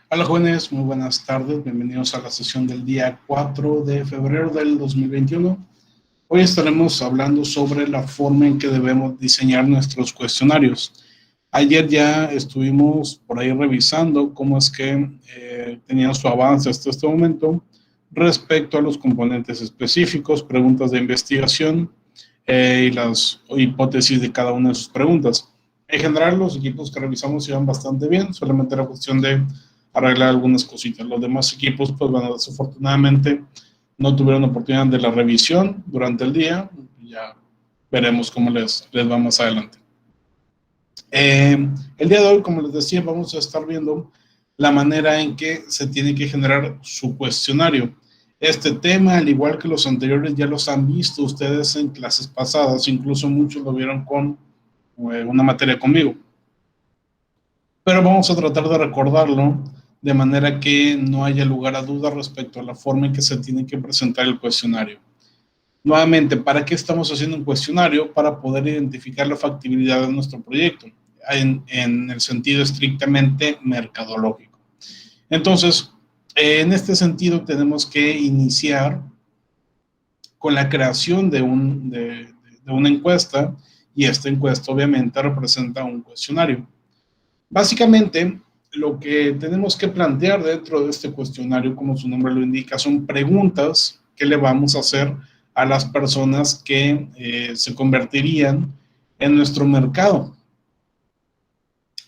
Hola jóvenes, muy buenas tardes, bienvenidos a la sesión del día 4 de febrero del 2021. Hoy estaremos hablando sobre la forma en que debemos diseñar nuestros cuestionarios. Ayer ya estuvimos por ahí revisando cómo es que tenían su avance hasta este momento respecto a los componentes específicos, preguntas de investigación y las hipótesis de cada una de sus preguntas. En general, los equipos que revisamos iban bastante bien, solamente era cuestión de arreglar algunas cositas. Los demás equipos, pues bueno, desafortunadamente no tuvieron oportunidad de la revisión durante el día. Ya veremos cómo les va más adelante. El día de hoy, como les decía, vamos a estar viendo la manera en que se tiene que generar su cuestionario. Este tema, al igual que los anteriores, ya los han visto ustedes en clases pasadas, incluso muchos lo vieron con una materia conmigo. Pero vamos a tratar de recordarlo de manera que no haya lugar a dudas respecto a la forma en que se tiene que presentar el cuestionario. Nuevamente, ¿para qué estamos haciendo un cuestionario? Para poder identificar la factibilidad de nuestro proyecto en el sentido estrictamente mercadológico. Entonces, en este sentido tenemos que iniciar con la creación de una encuesta, y esta encuesta obviamente representa un cuestionario. Básicamente, lo que tenemos que plantear dentro de este cuestionario, como su nombre lo indica, son preguntas que le vamos a hacer a las personas que se convertirían en nuestro mercado.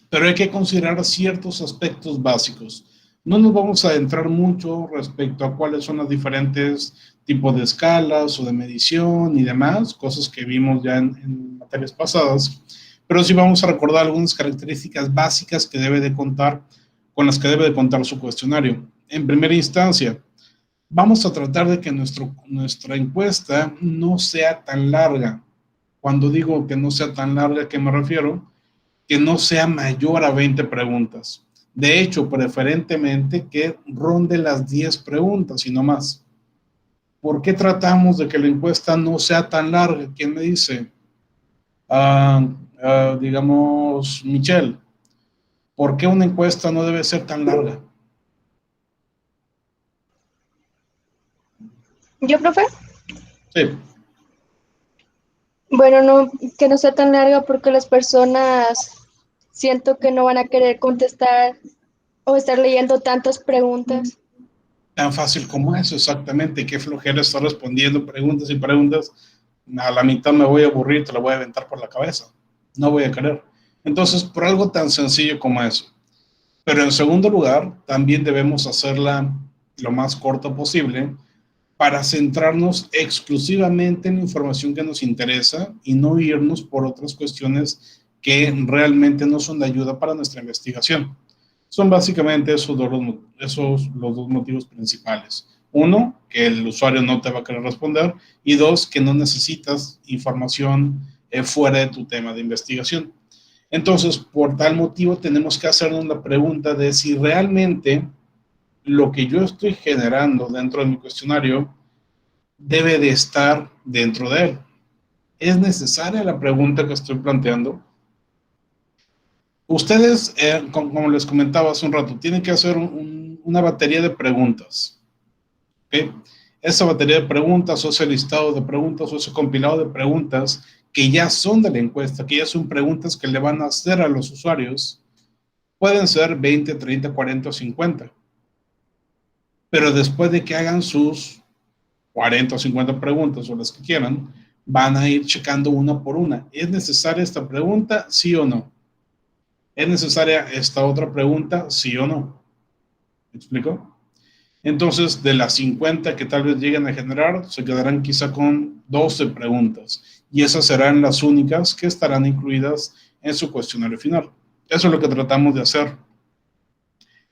Pero hay que considerar ciertos aspectos básicos. No nos vamos a adentrar mucho respecto a cuáles son los diferentes tipos de escalas o de medición y demás, cosas que vimos ya en materias pasadas, pero sí vamos a recordar algunas características básicas que debe de contar, con las que debe de contar su cuestionario. En primera instancia, vamos a tratar de que nuestra encuesta no sea tan larga. Cuando digo que no sea tan larga, ¿a qué me refiero? Que no sea mayor a 20 preguntas. De hecho, preferentemente que ronde las 10 preguntas y no más. ¿Por qué tratamos de que la encuesta no sea tan larga? ¿Quién me dice? Digamos, Michelle, ¿por qué una encuesta no debe ser tan larga? ¿Yo, profe? Sí. Bueno, no, que no sea tan larga porque las personas siento que no van a querer contestar o estar leyendo tantas preguntas. Tan fácil como eso, exactamente. Qué flojera estar respondiendo preguntas y preguntas. A la mitad me voy a aburrir, te la voy a aventar por la cabeza. No voy a querer. Entonces, por algo tan sencillo como eso. Pero en segundo lugar, también debemos hacerla lo más corta posible para centrarnos exclusivamente en la información que nos interesa y no irnos por otras cuestiones que realmente no son de ayuda para nuestra investigación. Son básicamente los dos motivos principales. Uno, que el usuario no te va a querer responder, y dos, que no necesitas información fuera de tu tema de investigación. Entonces, por tal motivo, tenemos que hacernos la pregunta de si realmente lo que yo estoy generando dentro de mi cuestionario debe de estar dentro de él. ¿Es necesaria la pregunta que estoy planteando? Ustedes, como les comentaba hace un rato, tienen que hacer una batería de preguntas. ¿Okay? Esa batería de preguntas o ese listado de preguntas o ese compilado de preguntas que ya son de la encuesta, que ya son preguntas que le van a hacer a los usuarios, pueden ser 20, 30, 40 o 50. Pero después de que hagan sus 40 o 50 preguntas o las que quieran, van a ir checando una por una. ¿Es necesaria esta pregunta? ¿Sí o no? ¿Es necesaria esta otra pregunta? ¿Sí o no? ¿Me explico? Entonces, de las 50 que tal vez lleguen a generar, se quedarán quizá con 12 preguntas. Y esas serán las únicas que estarán incluidas en su cuestionario final. Eso es lo que tratamos de hacer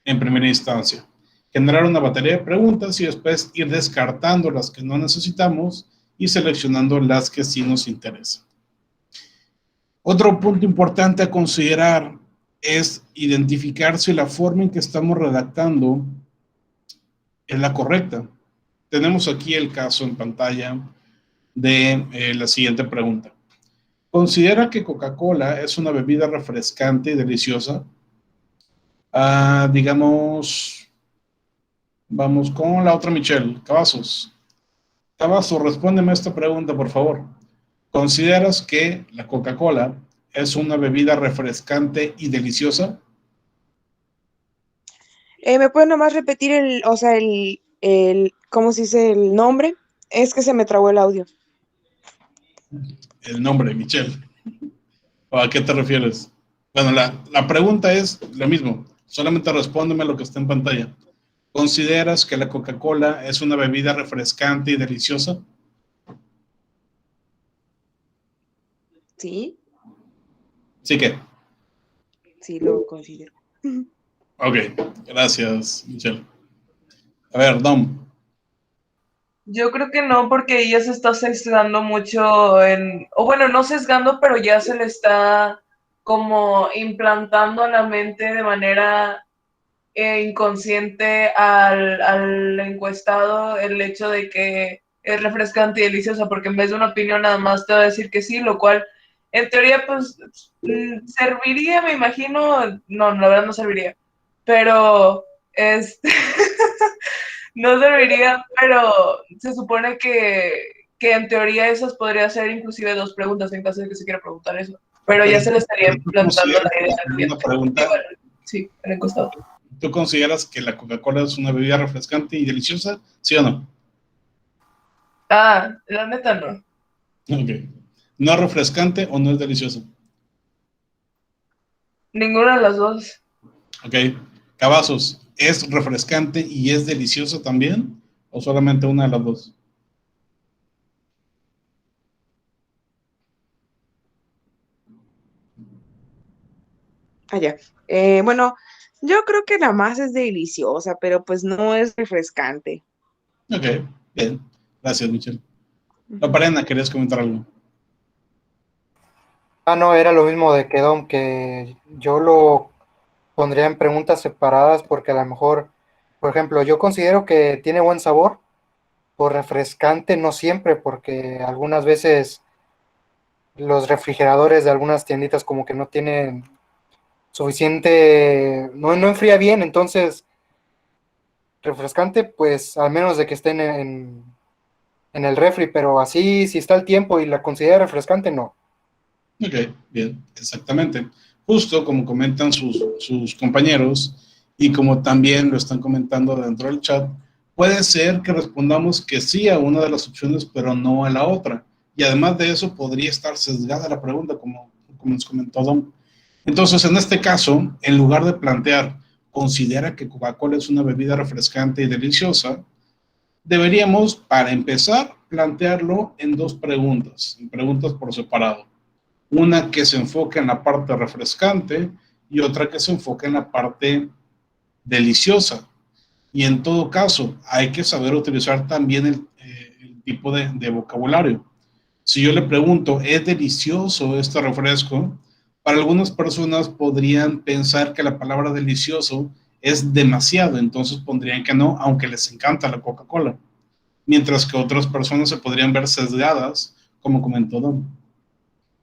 en primera instancia. Generar una batería de preguntas y después ir descartando las que no necesitamos y seleccionando las que sí nos interesan. Otro punto importante a considerar es identificar si la forma en que estamos redactando es la correcta. Tenemos aquí el caso en pantalla de la siguiente pregunta. ¿Considera que Coca-Cola es una bebida refrescante y deliciosa? Digamos, vamos con la otra Michelle, Cavazos. Cavazos, respóndeme esta pregunta, por favor. ¿Consideras que la Coca-Cola es una bebida refrescante y deliciosa? ¿Me pueden nomás repetir o sea, ¿cómo se dice el nombre? Es que se me trabó el audio. El nombre, Michelle. ¿O a qué te refieres? Bueno, la pregunta es lo mismo. Solamente respóndeme lo que está en pantalla. ¿Consideras que la Coca-Cola es una bebida refrescante y deliciosa? Sí, Sí que. sí lo considero. Ok, gracias, Michelle. A ver, Dom. Yo creo que no, porque ella se está sesgando mucho o bueno, no sesgando, pero ya se le está como implantando a la mente de manera inconsciente al encuestado el hecho de que es refrescante y deliciosa, porque en vez de una opinión nada más te va a decir que sí, lo cual en teoría pues serviría, me imagino, no, la verdad no serviría, pero no serviría, pero se supone que en teoría esas podría ser inclusive 2 preguntas en caso de que se quiera preguntar eso, pero ya se le estaría ¿Tú implantando consideras la idea la al segunda cliente. pregunta? Igual, sí, el encuestado. ¿Tú consideras que la Coca-Cola es una bebida refrescante y deliciosa? ¿Sí o no? La neta no. Ok. ¿No es refrescante o no es deliciosa? Ninguna de las dos. Ok. Cavazos, ¿es refrescante y es deliciosa también? ¿O solamente una de las dos? Allá. Bueno, yo creo que la masa es deliciosa, pero pues no es refrescante. Ok, bien. Gracias, Michelle. La Parena, ¿querías comentar algo? No, era lo mismo de que Dom, que yo lo pondría en preguntas separadas porque a lo mejor, por ejemplo, yo considero que tiene buen sabor, por refrescante no siempre, porque algunas veces los refrigeradores de algunas tienditas como que no tienen suficiente, no enfría bien, entonces refrescante pues al menos de que estén en el refri, pero así si está el tiempo y la considera refrescante, no. Ok, bien, exactamente. Justo como comentan sus compañeros y como también lo están comentando dentro del chat, puede ser que respondamos que sí a una de las opciones, pero no a la otra. Y además de eso, podría estar sesgada la pregunta, como nos comentó Don. Entonces, en este caso, en lugar de plantear, considera que Coca-Cola es una bebida refrescante y deliciosa, deberíamos, para empezar, plantearlo en dos preguntas, en preguntas por separado. Una que se enfoca en la parte refrescante y otra que se enfoca en la parte deliciosa. Y en todo caso, hay que saber utilizar también el tipo de vocabulario. Si yo le pregunto, ¿es delicioso este refresco? Para algunas personas podrían pensar que la palabra delicioso es demasiado, entonces pondrían que no, aunque les encanta la Coca-Cola. Mientras que otras personas se podrían ver sesgadas, como comentó Don.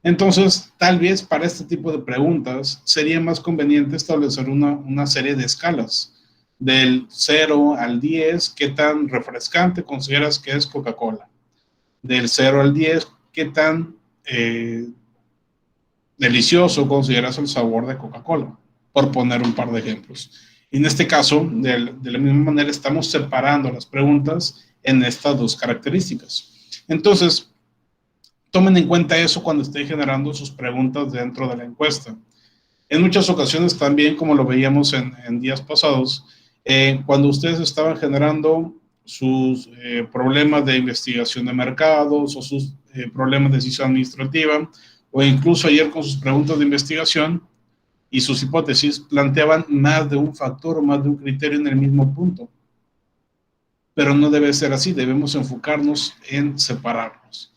Entonces, tal vez para este tipo de preguntas sería más conveniente establecer una serie de escalas. Del 0 al 10, ¿qué tan refrescante consideras que es Coca-Cola? Del 0 al 10, ¿qué tan delicioso consideras el sabor de Coca-Cola? Por poner un par de ejemplos. En este caso, de la misma manera, estamos separando las preguntas en estas dos características. Entonces, tomen en cuenta eso cuando estén generando sus preguntas dentro de la encuesta. En muchas ocasiones también, como lo veíamos en días pasados, cuando ustedes estaban generando sus problemas de investigación de mercados o sus problemas de decisión administrativa, o incluso ayer con sus preguntas de investigación y sus hipótesis, planteaban más de un factor o más de un criterio en el mismo punto. Pero no debe ser así, debemos enfocarnos en separarlos.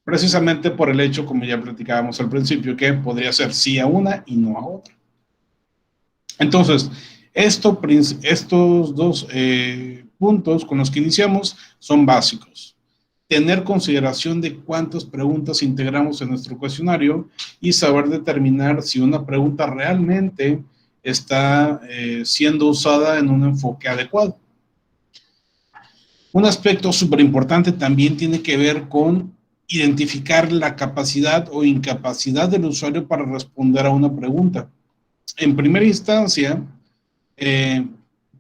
Precisamente por el hecho, como ya platicábamos al principio, que podría ser sí a una y no a otra. Entonces, estos dos puntos con los que iniciamos son básicos. Tener consideración de cuántas preguntas integramos en nuestro cuestionario y saber determinar si una pregunta realmente está siendo usada en un enfoque adecuado. Un aspecto súper importante también tiene que ver con identificar la capacidad o incapacidad del usuario para responder a una pregunta. En primera instancia,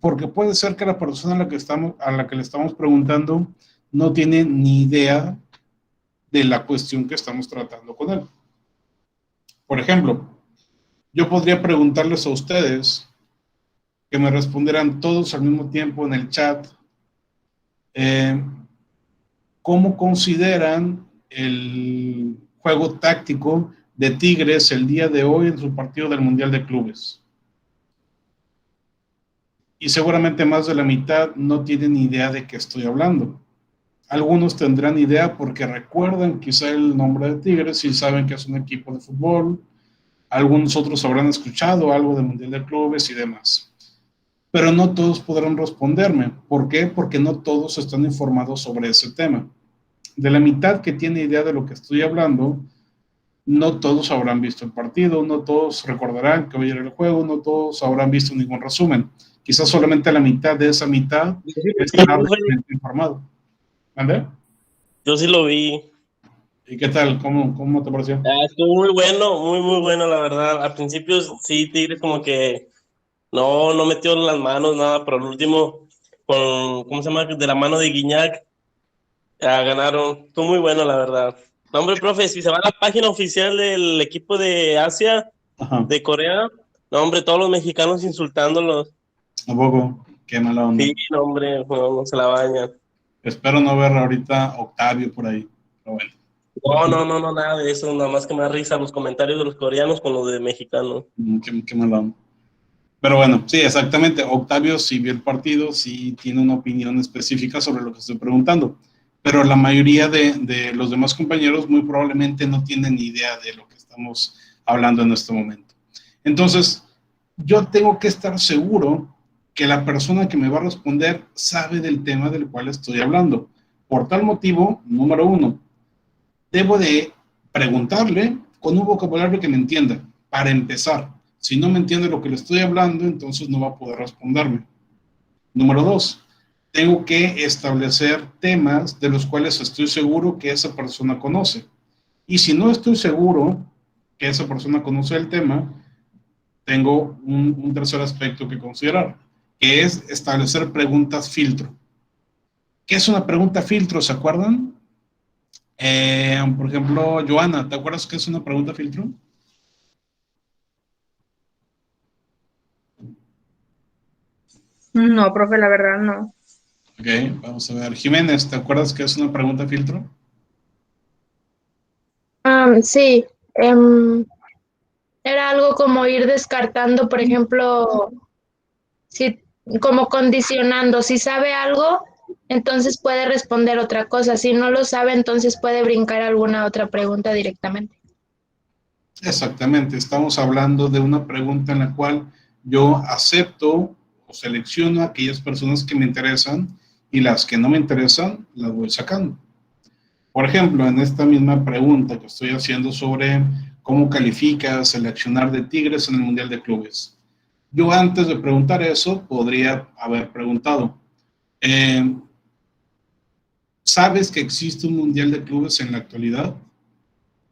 porque puede ser que la persona a la que le estamos preguntando no tiene ni idea de la cuestión que estamos tratando con él. Por ejemplo, yo podría preguntarles a ustedes que me respondieran todos al mismo tiempo en el chat, ¿cómo consideran el juego táctico de Tigres el día de hoy en su partido del Mundial de Clubes? Y seguramente más de la mitad no tienen idea de qué estoy hablando. Algunos tendrán idea porque recuerdan quizá el nombre de Tigres y saben que es un equipo de fútbol. Algunos otros habrán escuchado algo del Mundial de Clubes y demás. Pero no todos podrán responderme. ¿Por qué? Porque no todos están informados sobre ese tema. De la mitad que tiene idea de lo que estoy hablando, no todos habrán visto el partido, no todos recordarán que hoy era el juego, no todos habrán visto ningún resumen. Quizás solamente la mitad de esa mitad estará realmente informado. ¿Ande? Yo sí lo vi. ¿Y qué tal? ¿Cómo te pareció? Estuvo muy bueno, muy bueno, la verdad. Al principio sí, Tigres como que no metió las manos, nada, pero al último, ¿cómo se llama? De la mano de Guiñac, ganaron. Estuvo muy bueno, la verdad. No, hombre, profe, si se va a la página oficial del equipo de Asia, Ajá. de Corea, no, hombre, todos los mexicanos insultándolos. ¿A poco? Qué mala onda. Sí, no, hombre, no se la bañan. Espero no ver ahorita Octavio por ahí, pero bueno. No, nada de eso, nada más que me da risa los comentarios de los coreanos con los de mexicanos. Qué mala onda. Pero bueno, sí, exactamente. Octavio sí vio el partido, sí tiene una opinión específica sobre lo que estoy preguntando, pero la mayoría de los demás compañeros muy probablemente no tienen ni idea de lo que estamos hablando en este momento. Entonces, yo tengo que estar seguro que la persona que me va a responder sabe del tema del cual estoy hablando. Por tal motivo, número uno, debo de preguntarle con un vocabulario que me entienda, para empezar. Si no me entiende lo que le estoy hablando, entonces no va a poder responderme. Número dos, tengo que establecer temas de los cuales estoy seguro que esa persona conoce. Y si no estoy seguro que esa persona conoce el tema, tengo un tercer aspecto que considerar, que es establecer preguntas filtro. ¿Qué es una pregunta filtro? ¿Se acuerdan? Por ejemplo, Joana, ¿te acuerdas qué es una pregunta filtro? No, profe, la verdad no. Ok, vamos a ver. Jiménez, ¿te acuerdas qué es una pregunta filtro? Sí, era algo como ir descartando, por ejemplo, si, como condicionando, si sabe algo, entonces puede responder otra cosa, si no lo sabe, entonces puede brincar alguna otra pregunta directamente. Exactamente, estamos hablando de una pregunta en la cual yo acepto o selecciono aquellas personas que me interesan y las que no me interesan las voy sacando. Por ejemplo, en esta misma pregunta que estoy haciendo sobre cómo califica seleccionar de Tigres en el Mundial de Clubes. Yo antes de preguntar eso podría haber preguntado, ¿sabes que existe un Mundial de Clubes en la actualidad?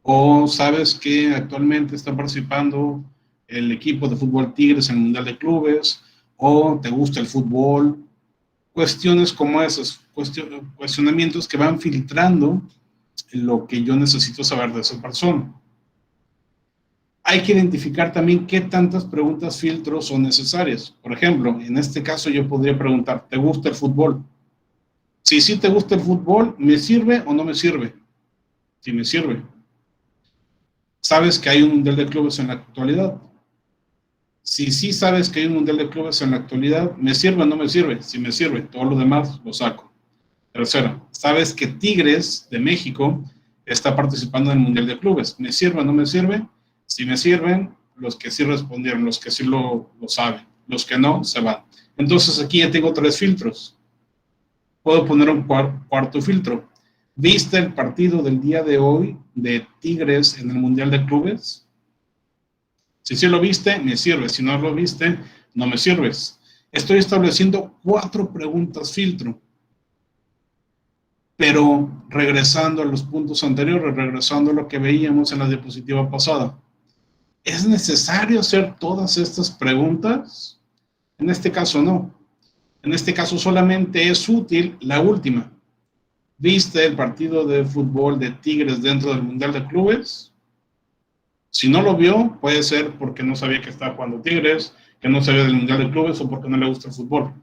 ¿O sabes que actualmente está participando el equipo de fútbol Tigres en el Mundial de Clubes? ¿O te gusta el fútbol? Cuestiones como esas, cuestionamientos que van filtrando lo que yo necesito saber de esa persona. Hay que identificar también qué tantas preguntas filtros son necesarias. Por ejemplo, en este caso yo podría preguntar, ¿te gusta el fútbol? Si sí te gusta el fútbol, ¿me sirve o no me sirve? Sí me sirve. ¿Sabes que hay un Mundial de Clubes en la actualidad? Si sí sabes que hay un Mundial de Clubes en la actualidad, ¿me sirve o no me sirve? Si me sirve, todo lo demás lo saco. Tercera, ¿sabes que Tigres de México está participando en el Mundial de Clubes? ¿Me sirve o no me sirve? Si me sirven, los que sí respondieron, los que sí lo saben, los que no, se van. Entonces aquí ya tengo 3 filtros. Puedo poner un cuarto filtro. ¿Viste el partido del día de hoy de Tigres en el Mundial de Clubes? Si sí lo viste, me sirve. Si no lo viste, no me sirves. Estoy estableciendo 4 preguntas filtro. Pero regresando a los puntos anteriores, regresando a lo que veíamos en la diapositiva pasada, ¿es necesario hacer todas estas preguntas? En este caso no. En este caso solamente es útil la última. ¿Viste el partido de fútbol de Tigres dentro del Mundial de Clubes? Si no lo vio, puede ser porque no sabía que estaba jugando Tigres, que no sabía del Mundial de Clubes o porque no le gusta el fútbol.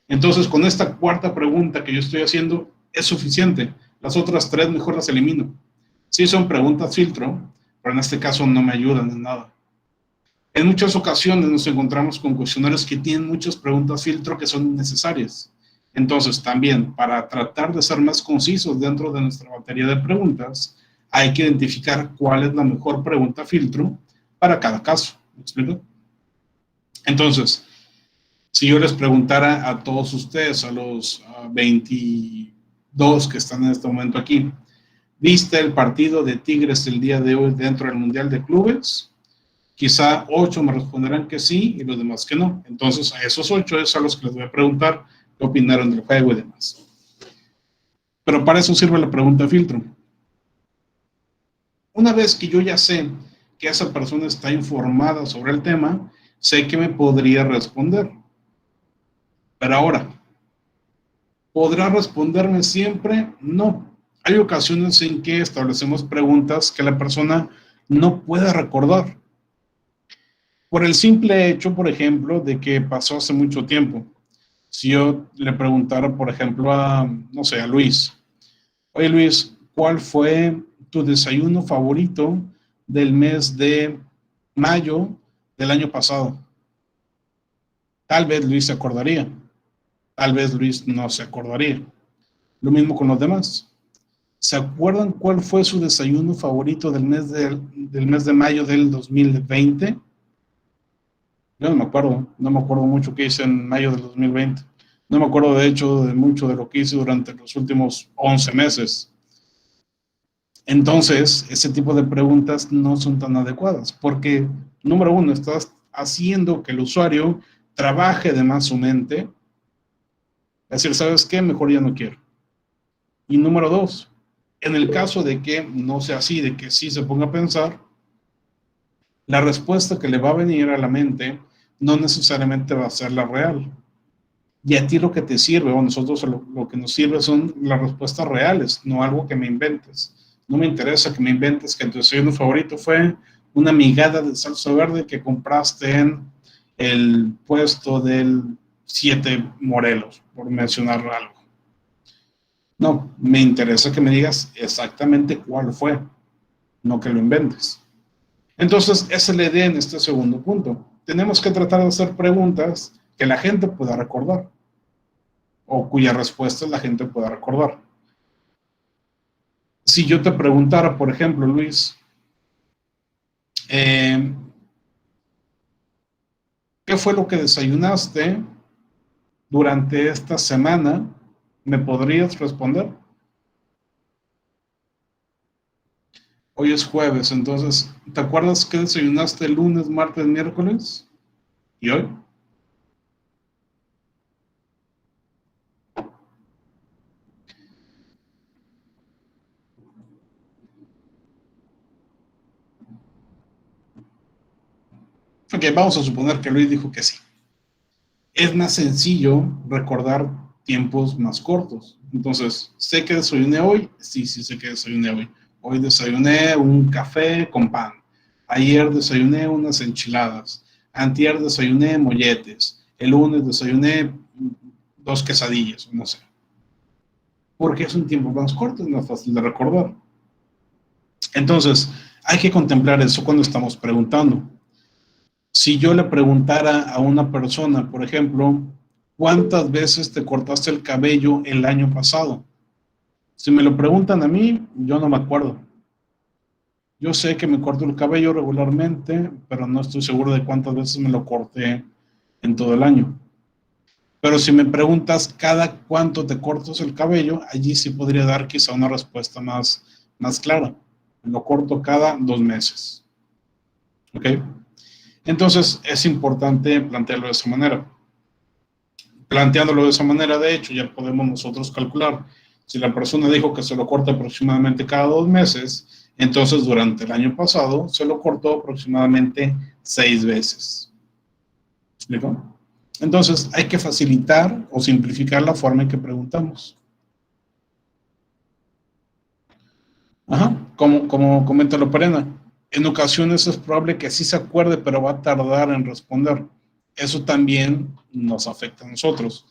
Entonces, con esta 4ª pregunta que yo estoy haciendo, es suficiente. Las otras 3 mejor las elimino. Sí son preguntas filtro, pero en este caso no me ayudan en nada. En muchas ocasiones nos encontramos con cuestionarios que tienen muchas preguntas filtro que son innecesarias. Entonces, también, para tratar de ser más concisos dentro de nuestra batería de preguntas, hay que identificar cuál es la mejor pregunta filtro para cada caso. ¿Me explico? Entonces, si yo les preguntara a todos ustedes, a los 22 que están en este momento aquí, ¿viste el partido de Tigres el día de hoy dentro del Mundial de Clubes? Quizá 8 me responderán que sí y los demás que no. Entonces, a esos 8 es a los que les voy a preguntar qué opinaron del juego y demás. Pero para eso sirve la pregunta filtro. Una vez que yo ya sé que esa persona está informada sobre el tema, sé que me podría responder. Pero ahora, ¿podrá responderme siempre? No. Hay ocasiones en que establecemos preguntas que la persona no puede recordar. Por el simple hecho, por ejemplo, de que pasó hace mucho tiempo. Si yo le preguntara, por ejemplo, no sé, a Luis. Oye, Luis, ¿cuál fue tu desayuno favorito del mes de mayo del año pasado? Tal vez Luis se acordaría. Tal vez Luis no se acordaría. Lo mismo con los demás. ¿Se acuerdan cuál fue su desayuno favorito del mes de mayo del 2020? Yo no me acuerdo mucho qué hice en mayo del 2020. No me acuerdo de hecho de mucho de lo que hice durante los últimos 11 meses. Entonces, ese tipo de preguntas no son tan adecuadas porque, número 1, estás haciendo que el usuario trabaje de más su mente. Es decir, ¿sabes qué? Mejor ya no quiero. Y número 2, en el caso de que no sea así, de que sí se ponga a pensar, la respuesta que le va a venir a la mente no necesariamente va a ser la real. Y a ti lo que te sirve, o a nosotros lo que nos sirve son las respuestas reales, no algo que me inventes. No me interesa que me inventes que tu desayuno favorito fue una migada de salsa verde que compraste en el puesto del 7 Morelos, por mencionar algo. No, me interesa que me digas exactamente cuál fue, no que lo inventes. Entonces, esa es la idea en este segundo punto. Tenemos que tratar de hacer preguntas que la gente pueda recordar o cuya respuesta la gente pueda recordar. Si yo te preguntara, por ejemplo, Luis, ¿qué fue lo que desayunaste durante esta semana? ¿Me podrías responder? Hoy es jueves, entonces, ¿te acuerdas qué desayunaste el lunes, martes, miércoles? ¿Y hoy? Ok, vamos a suponer que Luis dijo que sí. Es más sencillo recordar tiempos más cortos. Entonces, ¿sé que desayuné hoy? Sí, sé que desayuné hoy. Hoy desayuné un café con pan. Ayer desayuné unas enchiladas. Antier desayuné molletes. El lunes desayuné 2 quesadillas, no sé. Porque es un tiempo más corto, es más fácil de recordar. Entonces, hay que contemplar eso cuando estamos preguntando. Si yo le preguntara a una persona, por ejemplo, ¿cuántas veces te cortaste el cabello el año pasado? Si me lo preguntan a mí, yo no me acuerdo. Yo sé que me corto el cabello regularmente, pero no estoy seguro de cuántas veces me lo corté en todo el año. Pero si me preguntas cada cuánto te cortas el cabello, allí sí podría dar quizá una respuesta más clara. Me lo corto cada 2 meses. ¿Ok? Entonces, es importante plantearlo de esa manera. Planteándolo de esa manera, de hecho, ya podemos nosotros calcular. Si la persona dijo que se lo corta aproximadamente cada 2 meses, entonces durante el año pasado se lo cortó aproximadamente 6 veces. ¿Me explico? Entonces, hay que facilitar o simplificar la forma en que preguntamos. Como comenta Loperena, en ocasiones es probable que sí se acuerde, pero va a tardar en responder. Eso también nos afecta a nosotros.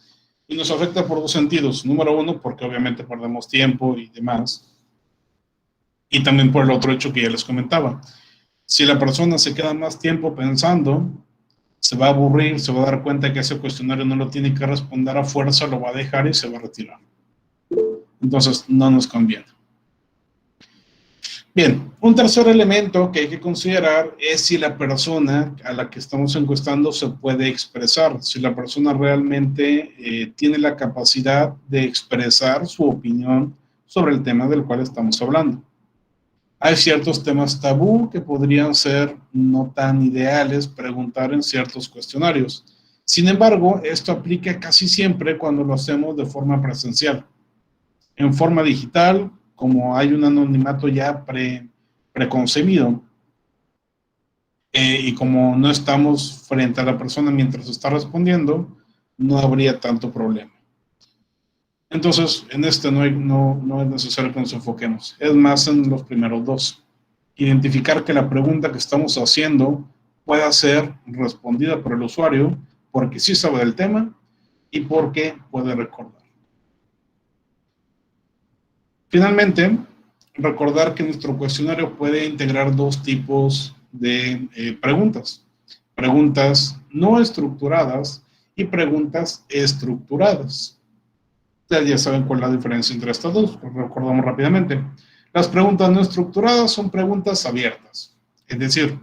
Y nos afecta por 2 sentidos. Número 1, porque obviamente perdemos tiempo y demás. Y también por el otro hecho que ya les comentaba. Si la persona se queda más tiempo pensando, se va a aburrir, se va a dar cuenta que ese cuestionario no lo tiene que responder a fuerza, lo va a dejar y se va a retirar. Entonces, no nos conviene. Bien, un tercer elemento que hay que considerar es si la persona a la que estamos encuestando se puede expresar, si la persona realmente tiene la capacidad de expresar su opinión sobre el tema del cual estamos hablando. Hay ciertos temas tabú que podrían ser no tan ideales preguntar en ciertos cuestionarios. Sin embargo, esto aplica casi siempre cuando lo hacemos de forma presencial. En forma digital, como hay un anonimato ya preconcebido, y como no estamos frente a la persona mientras está respondiendo, no habría tanto problema. Entonces, en este no es necesario que nos enfoquemos. Es más en los primeros 2. Identificar que la pregunta que estamos haciendo pueda ser respondida por el usuario porque sí sabe del tema y porque puede recordar. Finalmente, recordar que nuestro cuestionario puede integrar 2 tipos de preguntas. Preguntas no estructuradas y preguntas estructuradas. Ustedes ya saben cuál es la diferencia entre estas dos, pues recordamos rápidamente. Las preguntas no estructuradas son preguntas abiertas, es decir,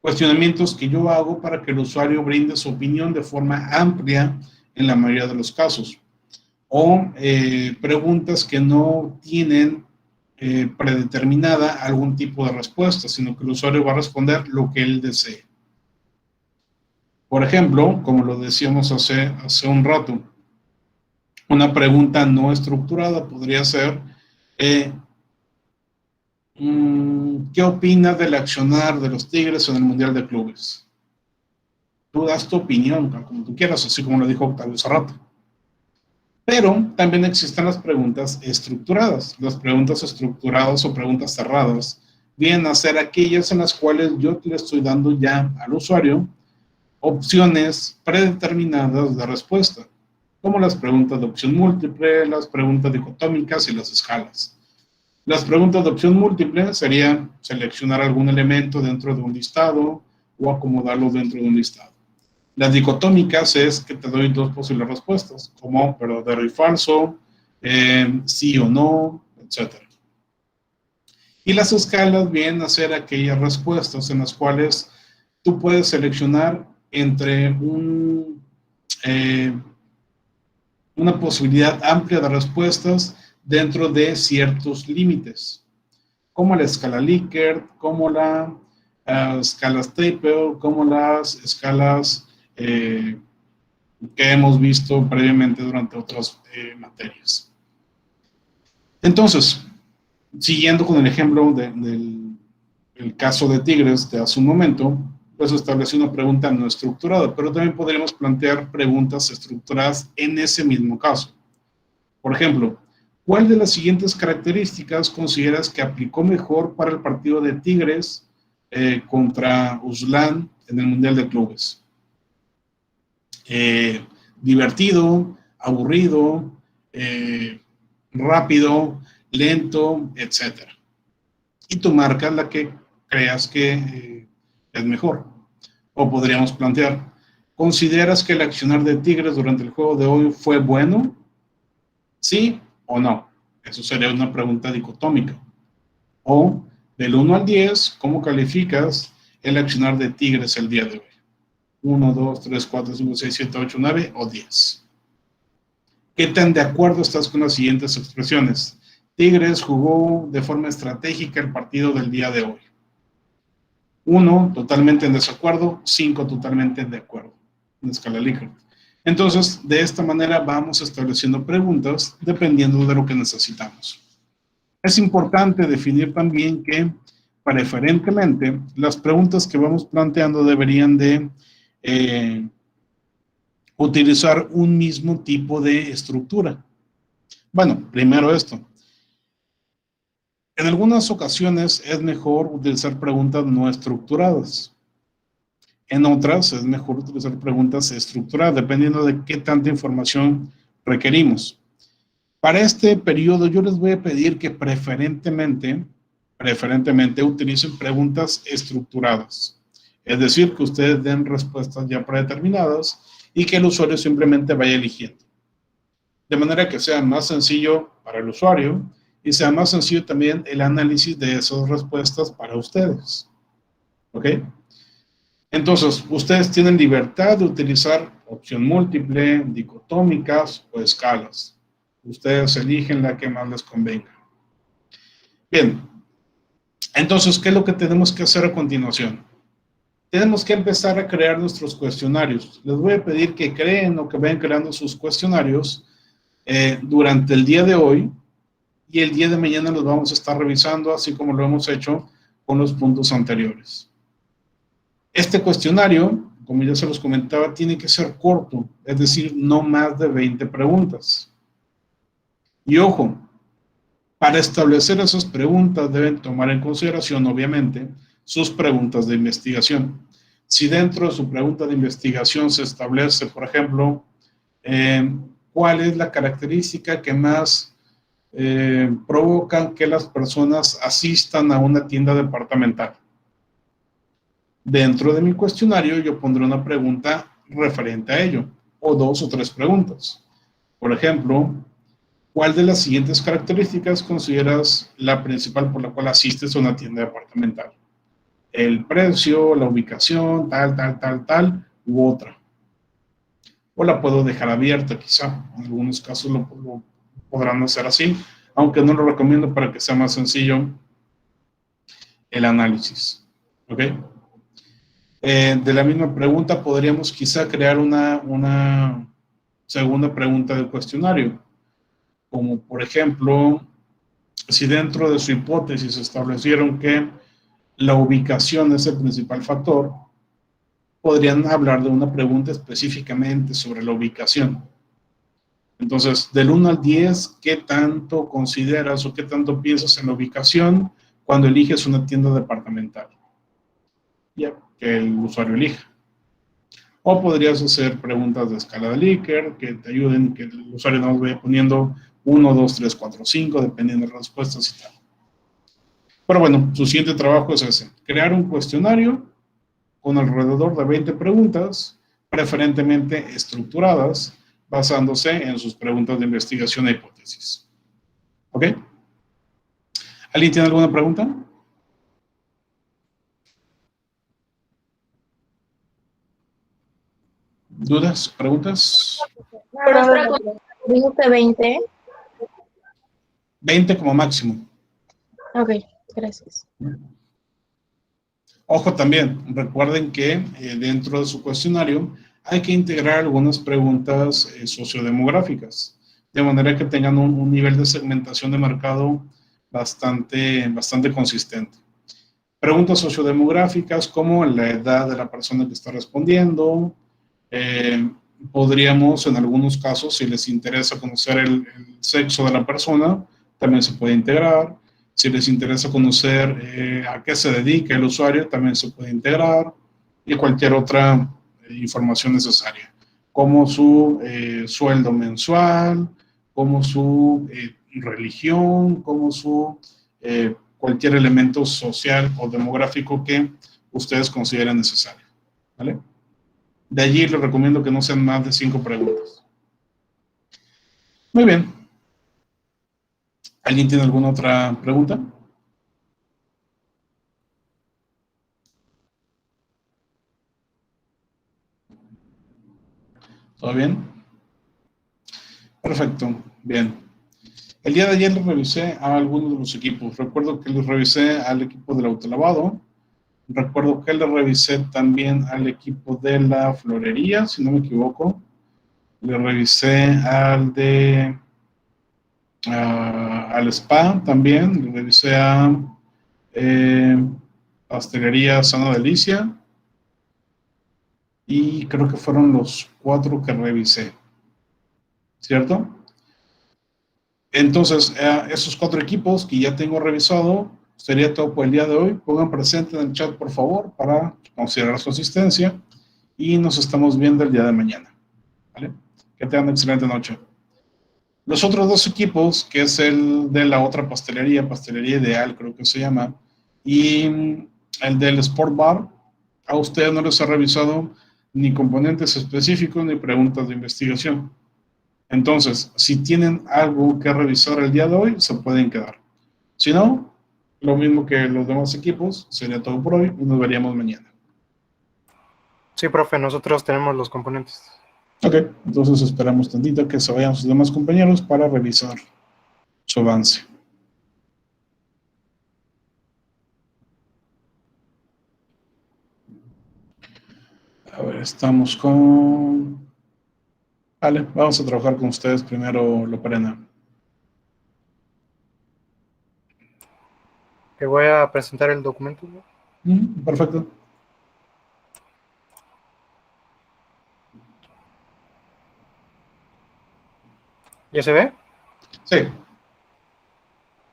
cuestionamientos que yo hago para que el usuario brinde su opinión de forma amplia en la mayoría de los casos. O preguntas que no tienen predeterminada algún tipo de respuesta, sino que el usuario va a responder lo que él desee. Por ejemplo, como lo decíamos hace un rato, una pregunta no estructurada podría ser ¿qué opinas del accionar de los Tigres en el Mundial de Clubes? Tú das tu opinión, como tú quieras, así como lo dijo Octavio hace rato. Pero también existen las preguntas estructuradas. Las preguntas estructuradas o preguntas cerradas vienen a ser aquellas en las cuales yo le estoy dando ya al usuario opciones predeterminadas de respuesta, como las preguntas de opción múltiple, las preguntas dicotómicas y las escalas. Las preguntas de opción múltiple serían seleccionar algún elemento dentro de un listado o acomodarlo dentro de un listado. Las dicotómicas es que te doy 2 posibles respuestas, como verdadero y falso, sí o no, etc. Y las escalas vienen a ser aquellas respuestas en las cuales tú puedes seleccionar entre una posibilidad amplia de respuestas dentro de ciertos límites, como la escala Likert, como la escala Stapel, como las escalas que hemos visto previamente durante otras materias. Entonces, siguiendo con el ejemplo del caso de Tigres de hace un momento, pues establecí una pregunta no estructurada, pero también podríamos plantear preguntas estructuradas en ese mismo caso. Por ejemplo, ¿cuál de las siguientes características consideras que aplicó mejor para el partido de Tigres contra Uzlán en el Mundial de Clubes? Divertido, aburrido, rápido, lento, etc. Y tú marcas la que creas que es mejor. O podríamos plantear, ¿consideras que el accionar de Tigres durante el juego de hoy fue bueno? ¿Sí o no? Eso sería una pregunta dicotómica. O, del 1 al 10, ¿cómo calificas el accionar de Tigres el día de hoy? 1, 2, 3, 4, 5, 6, 7, 8, 9 o 10. ¿Qué tan de acuerdo estás con las siguientes expresiones? Tigres jugó de forma estratégica el partido del día de hoy. 1 totalmente en desacuerdo, 5 totalmente de acuerdo, en escala Likert. Entonces, de esta manera vamos estableciendo preguntas dependiendo de lo que necesitamos. Es importante definir también que, preferentemente, las preguntas que vamos planteando deberían de utilizar un mismo tipo de estructura. Bueno, primero esto. En algunas ocasiones es mejor utilizar preguntas no estructuradas. En otras es mejor utilizar preguntas estructuradas, dependiendo de qué tanta información requerimos. Para este periodo yo les voy a pedir que preferentemente utilicen preguntas estructuradas. Es decir, que ustedes den respuestas ya predeterminadas y que el usuario simplemente vaya eligiendo. De manera que sea más sencillo para el usuario y sea más sencillo también el análisis de esas respuestas para ustedes. ¿Ok? Entonces, ustedes tienen libertad de utilizar opción múltiple, dicotómicas o escalas. Ustedes eligen la que más les convenga. Bien. Entonces, ¿qué es lo que tenemos que hacer a continuación? Tenemos que empezar a crear nuestros cuestionarios. Les voy a pedir que creen o que vayan creando sus cuestionarios durante el día de hoy, y el día de mañana los vamos a estar revisando, así como lo hemos hecho con los puntos anteriores. Este cuestionario, como ya se los comentaba, tiene que ser corto, es decir, no más de 20 preguntas. Y ojo, para establecer esas preguntas deben tomar en consideración, obviamente, sus preguntas de investigación. Si dentro de su pregunta de investigación se establece, por ejemplo, ¿cuál es la característica que más provocan que las personas asistan a una tienda departamental? Dentro de mi cuestionario yo pondré una pregunta referente a ello, o 2 o 3 preguntas. Por ejemplo, ¿cuál de las siguientes características consideras la principal por la cual asistes a una tienda departamental? El precio, la ubicación, tal, u otra. O la puedo dejar abierta, quizá. En algunos casos lo podrán hacer así, aunque no lo recomiendo para que sea más sencillo el análisis. ¿Ok? De la misma pregunta podríamos quizá crear una segunda pregunta del cuestionario, como por ejemplo, si dentro de su hipótesis establecieron que la ubicación es el principal factor, podrían hablar de una pregunta específicamente sobre la ubicación. Entonces, del 1 al 10, ¿qué tanto consideras o qué tanto piensas en la ubicación cuando eliges una tienda departamental? Ya, que el usuario elija. O podrías hacer preguntas de escala de Likert que te ayuden, que el usuario nos vaya poniendo 1, 2, 3, 4, 5, dependiendo de las respuestas y tal. Pero bueno, su siguiente trabajo es ese: crear un cuestionario con alrededor de 20 preguntas, preferentemente estructuradas, basándose en sus preguntas de investigación e hipótesis. ¿Ok? ¿Alguien tiene alguna pregunta? ¿Dudas? ¿Preguntas? Nada más para contar, dijiste 20. 20 como máximo. Ok, gracias. Ojo también, recuerden que dentro de su cuestionario hay que integrar algunas preguntas sociodemográficas, de manera que tengan un nivel de segmentación de mercado bastante consistente. Preguntas sociodemográficas como la edad de la persona que está respondiendo. Podríamos, en algunos casos, si les interesa conocer el sexo de la persona, también se puede integrar. Si les interesa conocer a qué se dedica el usuario, también se puede integrar, y cualquier otra información necesaria, como su sueldo mensual, como su religión, como su cualquier elemento social o demográfico que ustedes consideren necesario. ¿Vale? De allí les recomiendo que no sean más de 5 preguntas. Muy bien. ¿Alguien tiene alguna otra pregunta? ¿Todo bien? Perfecto, bien. El día de ayer les revisé a algunos de los equipos. Recuerdo que les revisé al equipo del autolavado, Recuerdo que le revisé también al equipo de la florería, si no me equivoco. Le revisé al spa también. Le revisé a pastelería Sana Delicia. Y creo que fueron los 4 que revisé. ¿Cierto? Entonces, esos 4 equipos que ya tengo revisado, sería todo por el día de hoy. Pongan presente en el chat, por favor, para considerar su asistencia. Y nos estamos viendo el día de mañana. ¿Vale? Que tengan una excelente noche. Los otros 2 equipos, que es el de la otra pastelería Ideal, creo que se llama, y el del Sport Bar, a ustedes no les ha revisado ni componentes específicos ni preguntas de investigación. Entonces, si tienen algo que revisar el día de hoy, se pueden quedar. Si no, lo mismo que los demás equipos, sería todo por hoy y nos veríamos mañana. Sí, profe, nosotros tenemos los componentes. Ok, entonces esperamos tantito que se vayan sus demás compañeros para revisar su avance. A ver, estamos con... Vale, vamos a trabajar con ustedes primero, Loperena. Que voy a presentar el documento. Perfecto. ¿Ya se ve? Sí.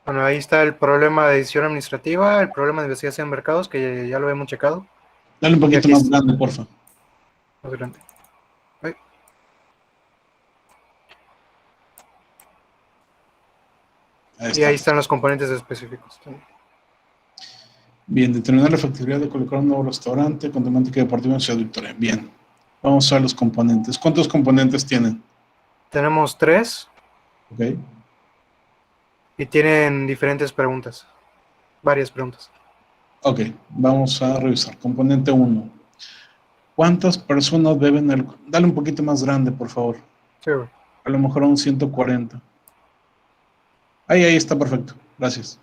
Bueno, ahí está el problema de decisión administrativa, el problema de investigación de mercados, que ya lo hemos checado. Dale un poquito más grande, porfa. Más grande. Ahí. Y ahí están los componentes específicos también. Bien, determinar la factibilidad de colocar un nuevo restaurante con temática deportiva en Ciudad Victoria. Bien, vamos a ver los componentes. ¿Cuántos componentes tienen? Tenemos 3. Ok. Y tienen diferentes preguntas. Varias preguntas. Ok, vamos a revisar. Componente 1. ¿Cuántas personas beben alcohol? Dale un poquito más grande, por favor. Sí, güey. A lo mejor a un 140. Ahí está perfecto. Gracias.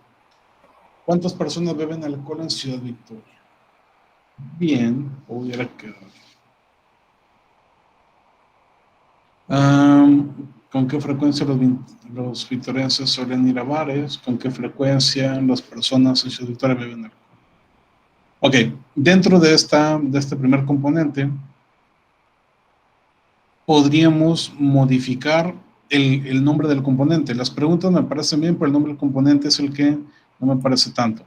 ¿Cuántas personas beben alcohol en Ciudad Victoria? Bien, hubiera quedado. ¿Con qué frecuencia los victorienses suelen ir a bares? ¿Con qué frecuencia las personas en Ciudad Victoria beben alcohol? Ok, dentro de este primer componente, podríamos modificar el nombre del componente. Las preguntas me parecen bien, pero el nombre del componente es el que no me parece tanto,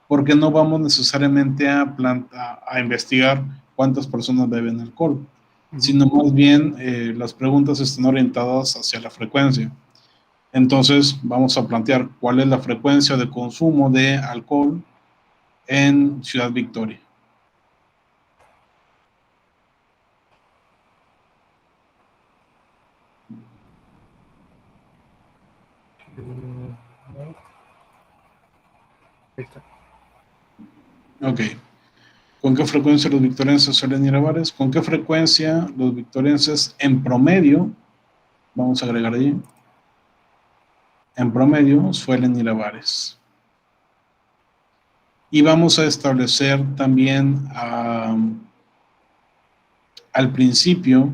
porque no vamos necesariamente a investigar cuántas personas beben alcohol, sino más bien las preguntas están orientadas hacia la frecuencia. Entonces vamos a plantear cuál es la frecuencia de consumo de alcohol en Ciudad Victoria. Ahí está. Ok. ¿Con qué frecuencia los victorienses suelen ir a bares? ¿Con qué frecuencia los victorienses en promedio, vamos a agregar ahí, en promedio suelen ir a bares? Y vamos a establecer también al principio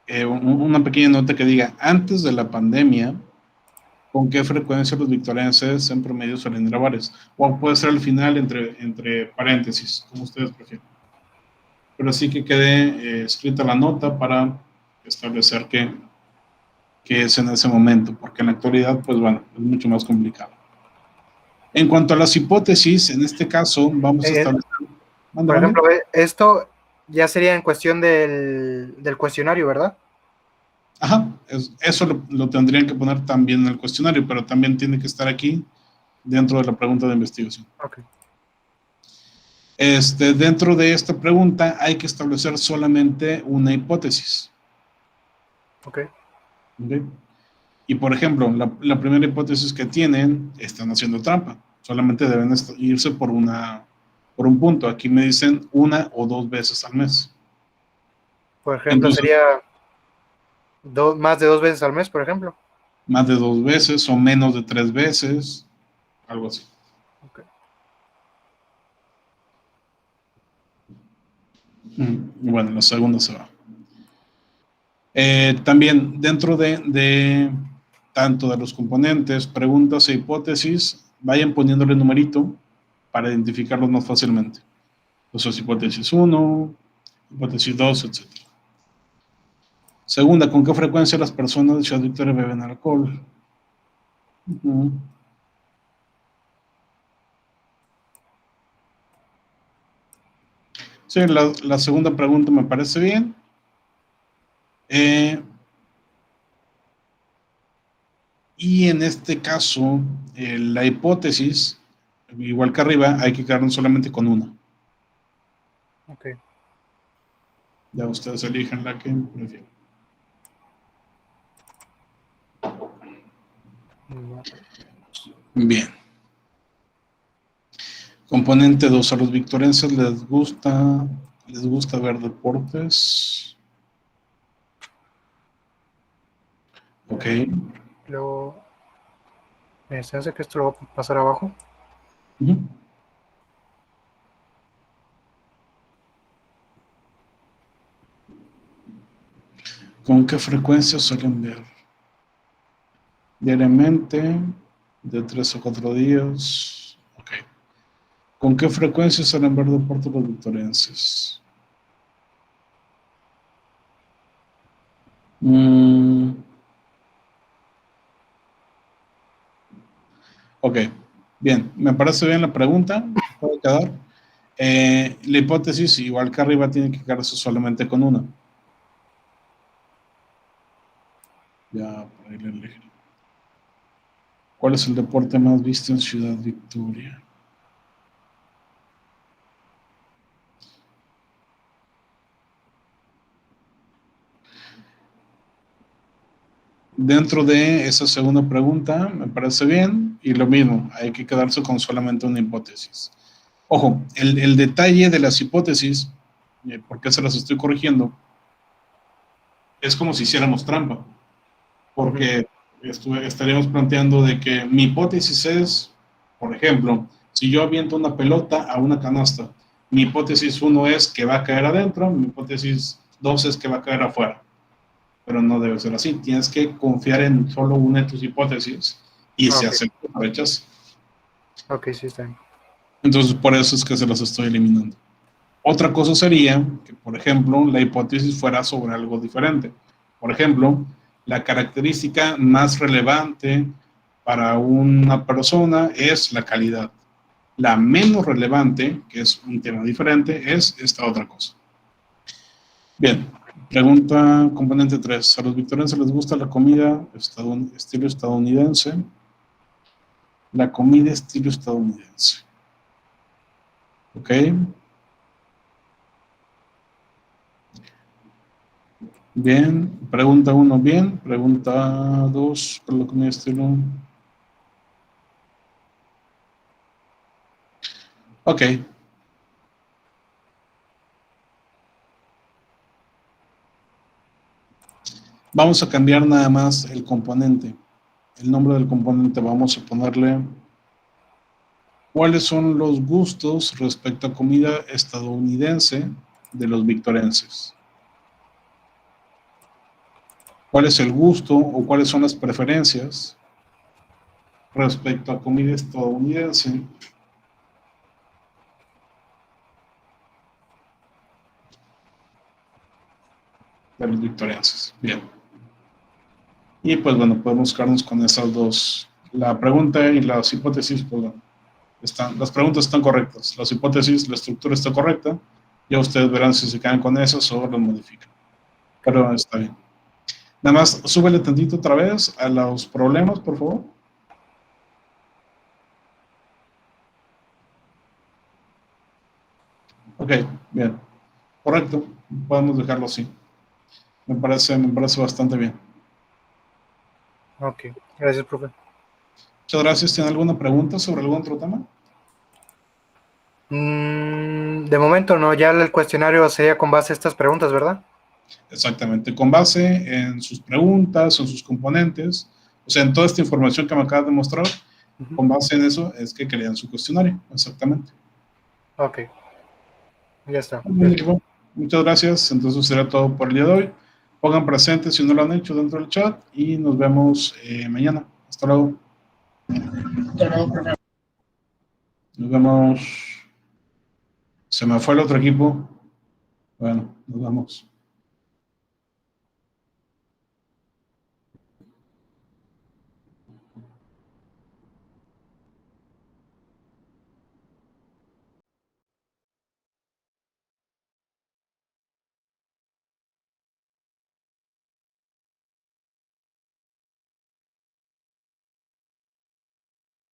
una pequeña nota que diga, antes de la pandemia, ¿con qué frecuencia los victorienses en promedio suelen ir a bares? O puede ser al final entre paréntesis, como ustedes prefieren. Pero sí que quede escrita la nota para establecer que es en ese momento, porque en la actualidad, pues bueno, es mucho más complicado. En cuanto a las hipótesis, en este caso, vamos a establecer... Por ejemplo, esto ya sería en cuestión del cuestionario, ¿verdad? Ajá, eso lo tendrían que poner también en el cuestionario, pero también tiene que estar aquí dentro de la pregunta de investigación. Ok. Dentro de esta pregunta hay que establecer solamente una hipótesis. Ok. ¿Okay? Y por ejemplo, la primera hipótesis que tienen, están haciendo trampa. Solamente deben irse por un punto. Aquí me dicen 1 o 2 veces al mes. Por ejemplo, entonces, sería más de 2 veces al mes, por ejemplo. Más de 2 veces o menos de 3 veces, algo así. Ok. Bueno, la segunda se va. También dentro de tanto de los componentes, preguntas e hipótesis, vayan poniéndole numerito para identificarlos más fácilmente. Entonces, hipótesis 1, hipótesis 2, etc. Segunda, ¿con qué frecuencia las personas de Ciudad Victoria beben alcohol? Sí, la segunda pregunta me parece bien. Y en este caso, la hipótesis, igual que arriba, hay que quedarnos solamente con una. Ok. Ya ustedes eligen la que prefieren. Bien. Componente 2. A los victorenses les gusta ver deportes. Ok. Luego, se hace que esto lo voy a pasar abajo. Ujú. ¿Con qué frecuencia suelen ver? Diariamente, de 3 a 4 días. Ok. ¿Con qué frecuencia suelen ver deportes los victorenses? Ok, bien, me parece bien la pregunta, puede quedar. La hipótesis, igual que arriba, tiene que quedarse solamente con una. Ya, por ahí le elegí. ¿Cuál es el deporte más visto en Ciudad Victoria? Dentro de esa segunda pregunta, me parece bien, y lo mismo, hay que quedarse con solamente una hipótesis. Ojo, el detalle de las hipótesis, ¿por qué se las estoy corrigiendo? Es como si hiciéramos trampa, porque estaríamos planteando de que mi hipótesis es, por ejemplo, si yo aviento una pelota a una canasta, mi hipótesis 1 es que va a caer adentro, mi hipótesis 2 es que va a caer afuera. Pero no debe ser así. Tienes que confiar en solo una de tus hipótesis y se acepta o rechaza. Ok, sí, está bien. Entonces, por eso es que se las estoy eliminando. Otra cosa sería que, por ejemplo, la hipótesis fuera sobre algo diferente. Por ejemplo, la característica más relevante para una persona es la calidad. La menos relevante, que es un tema diferente, es esta otra cosa. Bien, pregunta componente 3. ¿A los victorianos les gusta la comida estilo estadounidense? La comida estilo estadounidense. Ok. Bien. Pregunta 1, bien. Pregunta 2, ¿por la comida estilo? Ok. Vamos a cambiar nada más el componente. El nombre del componente vamos a ponerle ¿cuáles son los gustos respecto a comida estadounidense de los victorenses? ¿Cuál es el gusto o cuáles son las preferencias respecto a comida estadounidense de los victorienses? Bien. Y pues bueno, podemos quedarnos con esas dos. La pregunta y las hipótesis, pues bueno, las preguntas están correctas. Las hipótesis, la estructura está correcta. Ya ustedes verán si se quedan con esas o las modifican. Pero está bien. Nada más, súbele tantito otra vez a los problemas, por favor. Ok, bien. Correcto. Podemos dejarlo así. Me parece bastante bien. Ok, gracias, profe. Muchas gracias. ¿Tiene alguna pregunta sobre algún otro tema? De momento no, ya el cuestionario sería con base a estas preguntas, ¿verdad? Exactamente, con base en sus preguntas, en sus componentes, o sea, en toda esta información que me acabas de mostrar, Con base en eso es que crean su cuestionario, exactamente. Ok, ya está. Bien, equipo. Muchas gracias. Entonces será todo por el día de hoy. Pongan presentes si no lo han hecho dentro del chat y nos vemos mañana. Hasta luego. Nos vemos. Se me fue el otro equipo. Bueno, nos vemos.